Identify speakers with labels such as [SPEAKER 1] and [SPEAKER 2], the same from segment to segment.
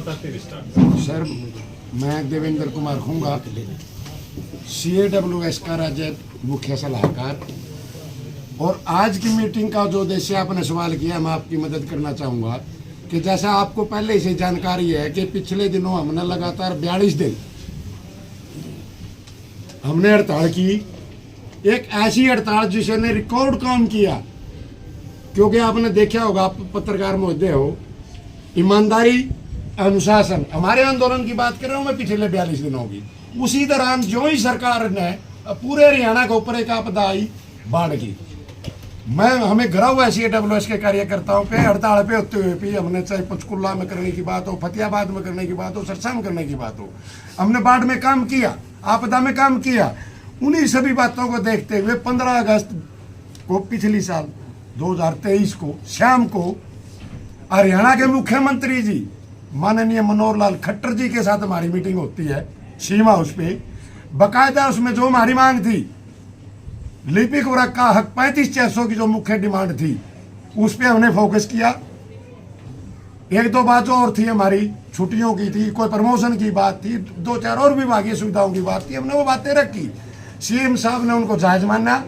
[SPEAKER 1] बताते हैं
[SPEAKER 2] सर, मैं देवेंद्र कुमार खूंगा, CAWS का राज्य मुख्य सलाहकार। और आज की मीटिंग का जो उद्देश्य आपने सवाल किया, मैं आपकी मदद करना चाहूँगा कि जैसा आपको पहले से जानकारी है कि पिछले दिनों हमने लगातार 42 दिन हमने हड़ताल की। एक ऐसी हड़ताल जिसने रिकॉर्ड काम किया, क्योंकि आपने देखा होगा, आप पत्रकार महोदय हो, ईमानदारी, अनुशासन। हमारे आंदोलन की बात कर रहा हूँ मैं पिछले 42 दिनों की। उसी दौरान जो ही सरकार ने पूरे हरियाणा के ऊपर एक आपदा आई, बाढ़ की, हमें घरा हुआ CAWS के कार्यकर्ताओं पे हड़ताल पे होते हुए भी हमने, चाहे पंचकुला में करने की बात हो, फतेहाबाद में करने की बात हो, सरसा में करने की बात हो, हमने बाढ़ में काम किया, आपदा में काम किया। उन्हीं सभी बातों को देखते हुए 15 अगस्त को पिछली साल 2023 को शाम को हरियाणा के मुख्यमंत्री जी माननीय मनोहर लाल खट्टर जी के साथ हमारी मीटिंग होती है सीमा हाउस पे। बाकायदा उसमें जो हमारी मांग थी, लिपिक वर्ग का हक 35,600 की जो मुख्य डिमांड थी, उस पर हमने फोकस किया। एक दो बात जो और थी हमारी, छुट्टियों की थी, कोई प्रमोशन की बात थी, 2-4 और विभागीय सुविधाओं की बात थी, हमने वो बातें रखी। CM साहब ने उनको जायज माना।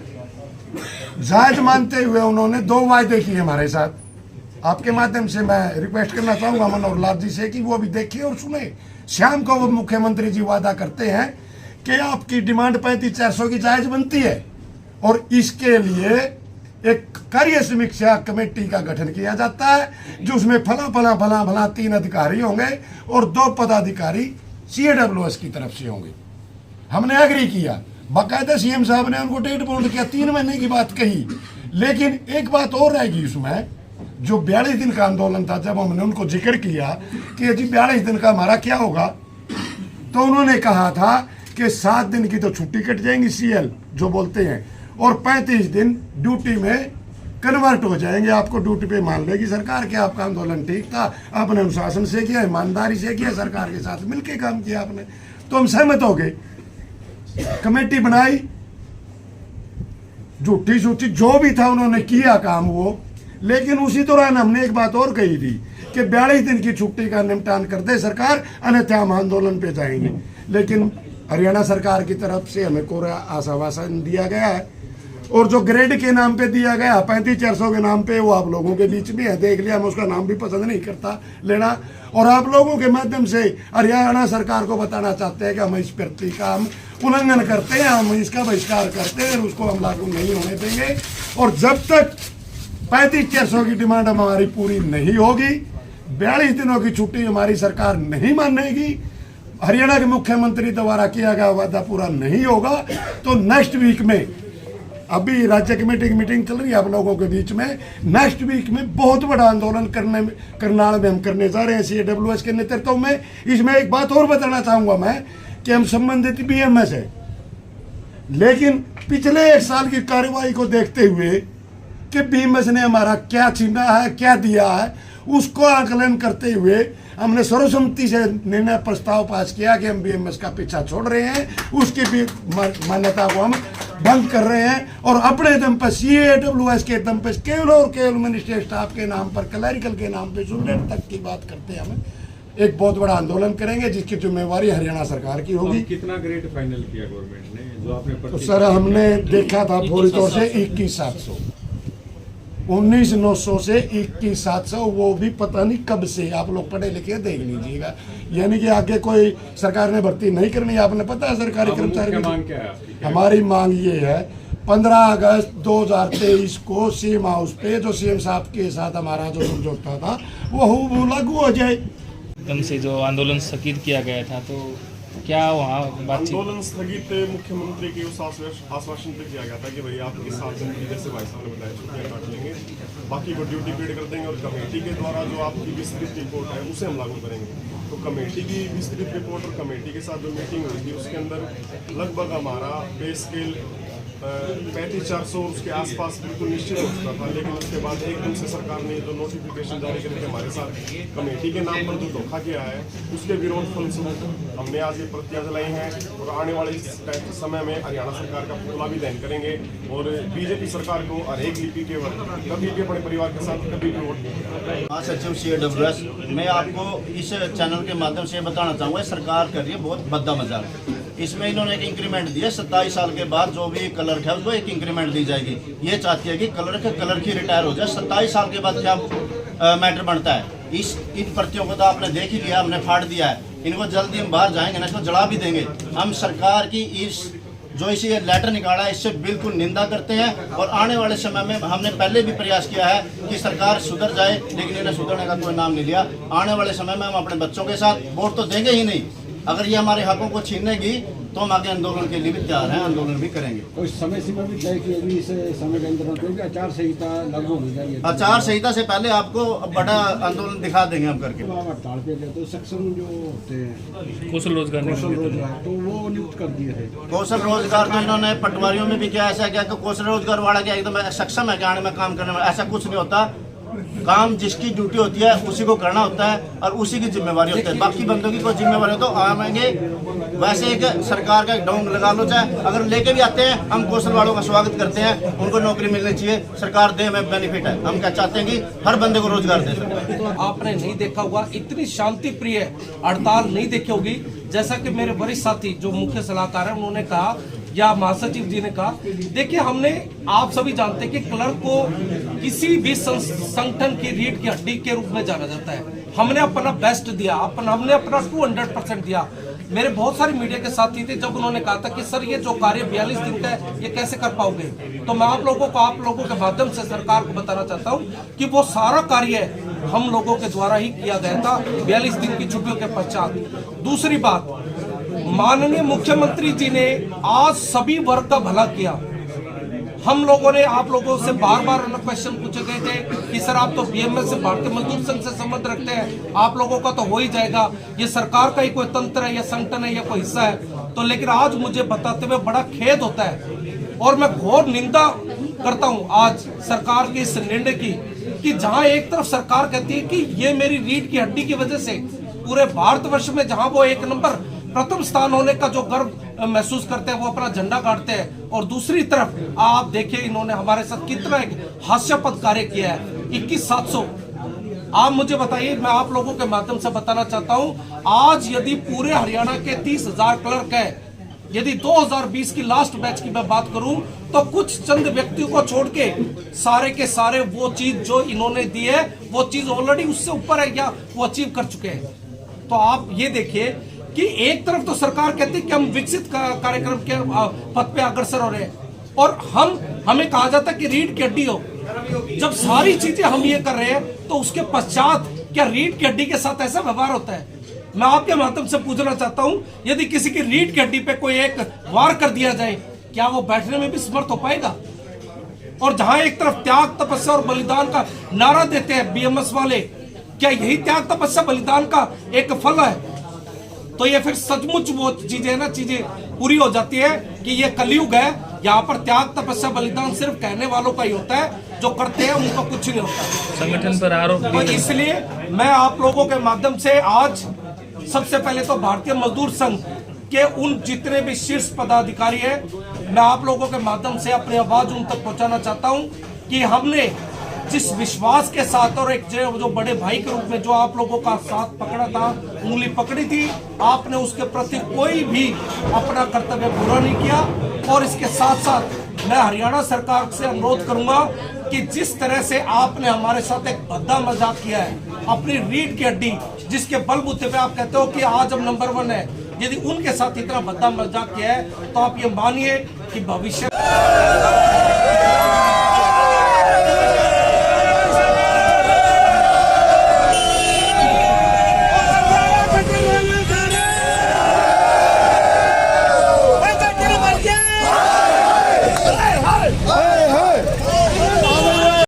[SPEAKER 2] जायज मानते हुए उन्होंने 2 वायदे किए हमारे साथ। आपके माध्यम से मैं रिक्वेस्ट करना चाहूंगा मनोहर लाल जी से कि वो भी देखिए और सुने। शाम को वो मुख्यमंत्री जी वादा करते हैं कि आपकी डिमांड 35,400 की जायज बनती है और इसके लिए एक कार्य समीक्षा कमेटी का गठन किया जाता है, जो उसमें फला 3 अधिकारी होंगे और 2 पदाधिकारी CAWS की तरफ से होंगे। हमने एग्री किया। बाकायदा CM साहब ने उनको डेट बाउंड किया, 3 महीने की बात कही। लेकिन एक बात और रहेगी उसमें, जो 42 दिन का आंदोलन था, जब हमने उनको जिक्र किया कि जी 42 दिन का हमारा क्या होगा, तो उन्होंने कहा था कि 7 दिन की तो छुट्टी कट जाएंगी, CL जो बोलते हैं, और 35 दिन ड्यूटी में कन्वर्ट हो जाएंगे, आपको ड्यूटी पे मान लेगी सरकार कि आपका आंदोलन ठीक था, आपने अनुशासन से किया, ईमानदारी से किया, सरकार के साथ मिलकर काम किया आपने। तो हम सहमत हो गए, कमेटी बनाई, झूठी सूची जो भी था उन्होंने किया काम वो। लेकिन उसी दौरान हमने एक बात और कही थी कि 42 दिन की छुट्टी का निपटान कर दे सरकार, अन्यथा हम आंदोलन पे जाएंगे। लेकिन हरियाणा सरकार की तरफ से हमें कोरा आश्वासन दिया गया है, और जो ग्रेड के नाम पे दिया गया 35,400 के नाम पे, वो आप लोगों के बीच में है, देख लिया। मैं उसका नाम भी पसंद नहीं करता लेना, और आप लोगों के माध्यम से हरियाणा सरकार को बताना चाहते हैं कि हम इस प्रति का हम उल्लंघन करते हैं, हम इसका बहिष्कार करते हैं, उसको हम लागू नहीं होने देंगे। और जब तक 35,400 की डिमांड हमारी पूरी नहीं होगी, 42 दिनों की छुट्टी हमारी सरकार नहीं मानेगी, हरियाणा के मुख्यमंत्री द्वारा किया गया वादा पूरा नहीं होगा, तो नेक्स्ट वीक में, अभी राज्य कमेटी की मीटिंग चल रही है आप लोगों के बीच में, नेक्स्ट वीक में बहुत बड़ा आंदोलन करनाल में हम करने जा रहे हैं CAWS के नेतृत्व में। इसमें एक बात और बताना चाहूंगा मैं कि हम संबंधित BMS है, लेकिन पिछले 1 साल की कार्रवाई को देखते हुए कि BMS ने हमारा क्या छीना है, क्या दिया है, उसको आकलन करते हुए हमने सर्वसम्मति से निर्णय प्रस्ताव पास किया कि हम BMS का पीछा छोड़ रहे हैं, उसकी भी मान्यता को हम बंद कर रहे हैं, और अपने दम पर CAWS के दम पर केवल और केवल मिनिस्ट्री स्टाफ के नाम पर, क्लैरिकल के नाम पर स्टूडेंट तक की बात करते हैं, हम एक बहुत बड़ा आंदोलन करेंगे जिसकी जिम्मेवारी हरियाणा सरकार की होगी।
[SPEAKER 1] कितना ग्रेड फाइनल किया गवर्नमेंट ने, जो आपने?
[SPEAKER 2] तो सर, हमने देखा था पूरी तौर से 21,700, 19,900 से 21,700, वो भी पता नहीं कब से, आप लोग पढ़े लिखे देख लीजिएगा। यानी कि आगे कोई सरकार ने भर्ती नहीं करनी, आपने पता है सरकारी कर्मचारी।
[SPEAKER 1] मांग क्या है आपकी?
[SPEAKER 2] हमारी मांग ये है, 15 अगस्त 2023 को सीएम हाउस पे जो CM साहब के साथ हमारा जो समझौता था वो लागू हो जाए।
[SPEAKER 3] एकदम से जो आंदोलन स्थगित किया गया था, तो क्या वहाँ बातचीत?
[SPEAKER 4] आंदोलन स्थगित मुख्यमंत्री के उस आश्वासन पे किया गया था कि भाई आपकी 7 दिन की, जैसे भाई साहब ने बताया, छुट्टियाँ काट लेंगे, बाकी वो ड्यूटी पेड कर देंगे, और कमेटी के द्वारा जो आपकी विस्तृत रिपोर्ट है उसे हम लागू करेंगे। तो कमेटी की विस्तृत रिपोर्ट और कमेटी के साथ जो मीटिंग हुई थी, उसके अंदर लगभग हमारा पे स्केल 3500 उसके आसपास बिल्कुल निश्चित हो चुका था, लेकिन उसके बाद एकदम से सरकार ने जो नोटिफिकेशन जारी करके हमारे साथ कमेटी के नाम पर जो धोखा किया है उसके विरोध फलस्वरूप हमने आज ये प्रतिज्ञा जलाई है और आने वाले समय में हरियाणा सरकार का पुतला भी दहन करेंगे और बीजेपी सरकार को हर एक लिपि केवल कभी भी अपने परिवार के साथ कभी भी वोट नहीं।
[SPEAKER 5] महासचिव CAWS, मैं आपको इस चैनल के माध्यम से बताना चाहूँगा, सरकार कर रही है बहुत भद्दा मजाक। इसमें इन्होंने एक इंक्रीमेंट दिया, 27 साल के बाद जो भी क्लर्क है उसको एक इंक्रीमेंट दी जाएगी। ये चाहती है कि क्लर्क ही रिटायर हो जाए। 27 साल के बाद क्या मैटर बनता है? इन प्रतियों को तो आपने देख ही लिया, हमने फाड़ दिया है। इनको जल्दी हम बाहर जाएंगे ना, इसको जला भी देंगे। हम सरकार की जो इसी लेटर निकाला है इससे बिल्कुल निंदा करते हैं और आने वाले समय में हमने पहले भी प्रयास किया है कि सरकार सुधर जाए, लेकिन इन्हें सुधरने का कोई नाम नहीं लिया। आने वाले समय में हम अपने बच्चों के साथ वोट तो देंगे ही नहीं। अगर ये हमारे हकों को छीनेगी तो हम आगे आंदोलन के लिए भी तैयार हैं, आंदोलन भी करेंगे।
[SPEAKER 6] कोई समय सीमा भी तय की होगी इस समय के अंदर, क्योंकि आचार संहिता लागू हो जाएगी।
[SPEAKER 5] आचार संहिता से पहले आपको बड़ा आंदोलन दिखा देंगे हम करके।
[SPEAKER 6] तो आप हड़ताल पे गए तो सक्षम जो होते हैं
[SPEAKER 3] कौशल रोजगार
[SPEAKER 6] तो वो नियुक्त कर दिए थे।
[SPEAKER 5] कौशल रोजगार तो इन्होंने पटवारियों में भी किया, ऐसा क्या कि कौशल रोजगार वाला क्या एकदम सक्षम है कि आने में काम करने में? ऐसा कुछ नहीं होता। काम जिसकी ड्यूटी होती है उसी को करना होता है और उसी की जिम्मेवारी होती है। बाकी बंदों की कोई जिम्मेवारी हो तो आएंगे। वैसे एक सरकार का डोंग लगा लो, चाहे अगर लेके भी आते हैं हम कौशल वालों का स्वागत करते हैं, उनको नौकरी मिलनी चाहिए। सरकार दे हमें बेनिफिट है, हम क्या चाहते हैं कि हर बंदे को रोजगार दे सके।
[SPEAKER 7] तो आपने नहीं देखा होगा, इतनी शांति प्रिय हड़ताल नहीं देखी होगी। जैसा कि मेरे वरिष्ठ साथी जो मुख्य सलाहकार है उन्होंने कहा या महासचिव जी ने कहा, देखिए हमने, आप सभी जानते हैं कि क्लर्क को किसी भी संगठन की रीढ़ की हड्डी के रूप में जाना जाता है। हमने अपना बेस्ट दिया, हमने अपना 200% दिया। मेरे बहुत सारे मीडिया के साथी थे जब उन्होंने कहा था कि सर ये जो कार्य 42 दिन का है ये कैसे कर पाओगे, तो मैं आप लोगों के माध्यम से सरकार को बताना चाहता हूँ कि वो सारा कार्य हम लोगों के द्वारा ही किया गया था 42 दिन की छुट्टियों के पश्चात। दूसरी बात, माननीय मुख्यमंत्री जी ने आज सभी वर्ग का भला किया। हम लोगों ने आप लोगों से बार बार क्वेश्चन पूछे गए थे कि सर आप तो BMS से, भारतीय मजदूर संघ से संबंध रखते हैं, आप लोगों का तो हो ही जाएगा, ये सरकार का ही कोई तंत्र है या संगठन है या कोई हिस्सा है। तो लेकिन आज मुझे बताते हुए बड़ा खेद होता है और मैं घोर निंदा करता हूं आज सरकार के इस निर्णय की, कि जहां एक तरफ सरकार कहती है कि ये मेरी रीढ़ की हड्डी की वजह से पूरे भारतवर्ष में जहां वो एक नंबर प्रथम स्थान होने का जो गर्व महसूस करते हैं वो अपना झंडा गाड़ते हैं, और दूसरी तरफ आप देखिए इन्होंने हमारे साथ कितना एक हास्यास्पद कार्य किया है। 21,700 आप मुझे बताइए, मैं आप लोगों के माध्यम से बताना चाहता हूं, आज यदि पूरे हरियाणा के 30,000 क्लर्क है, यदि 2020 की लास्ट बैच की मैं बात करूं तो कुछ चंद व्यक्तियों को छोड़ के सारे के सारे वो चीज जो इन्होंने दी है वो चीज ऑलरेडी उससे ऊपर है या वो अचीव कर चुके हैं। तो आप ये देखिए कि एक तरफ तो सरकार कहती है कि हम विकसित कार्यक्रम के पथ पे अग्रसर हो रहे हैं और हमें कहा जाता है कि रीढ़ की हड्डी हो। जब सारी चीजें हम ये कर रहे हैं तो उसके पश्चात क्या रीढ़ की हड्डी के साथ ऐसा व्यवहार होता है? मैं आपके माध्यम से पूछना चाहता हूं, यदि किसी की रीढ़ की हड्डी पे कोई एक वार कर दिया जाए, क्या वो बैठने में भी समर्थ हो पाएगा? और जहां एक तरफ त्याग तपस्या और बलिदान का नारा देते हैं BMS वाले, क्या यही त्याग तपस्या बलिदान का एक फल है? तो ये फिर सचमुच वो चीजें ना, चीजें पूरी हो जाती है कि ये कलयुग है, यहाँ पर त्याग तपस्या बलिदान सिर्फ कहने वालों का ही होता है, जो करते हैं उनका कुछ नहीं होता।
[SPEAKER 3] संगठन पर आरोप,
[SPEAKER 7] तो इसलिए मैं आप लोगों के माध्यम से आज सबसे पहले तो भारतीय मजदूर संघ के उन जितने भी शीर्ष पदाधिकारी हैं, मैं आप लोगों के माध्यम से अपनी आवाज उन तक पहुंचाना चाहता हूं कि हमने जिस विश्वास के साथ और एक जो बड़े भाई के रूप में जो आप लोगों का साथ पकड़ा था, उंगली पकड़ी थी, आपने उसके प्रति कोई भी अपना कर्तव्य पूरा नहीं किया। और इसके साथ साथ मैं हरियाणा सरकार से अनुरोध करूंगा कि जिस तरह से आपने हमारे साथ एक भद्दा मजाक किया है, अपनी रीढ़ की हड्डी जिसके बलबूते पे आप कहते हो कि आज हम नंबर 1 है, यदि उनके साथ इतना भद्दा मजाक किया है तो आप ये मानिए कि भविष्य